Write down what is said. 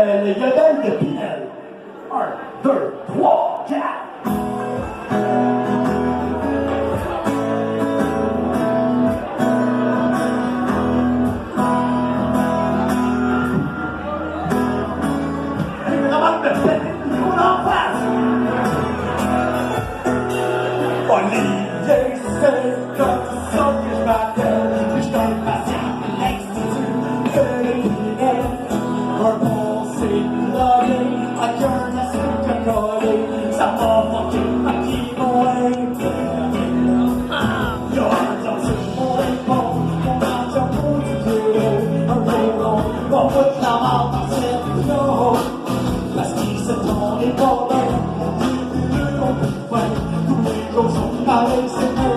c'est le yodel de Pinel. 1, 2, 3, 4. Olivier, c'est comme ça que je m'appelle. Je donne patient l'extitude de l'Épinel. Un bon céloné, un cœur à sucre collé. Ça m'a manqué ma kimoé. Y'a un temps sur mon épaule, mon argent pour du bureau. Un jour on va foutre la mort dans cette eau. Parce qu'il se tourne les problèmes. Tous les jours sont pareils, c'est vrai.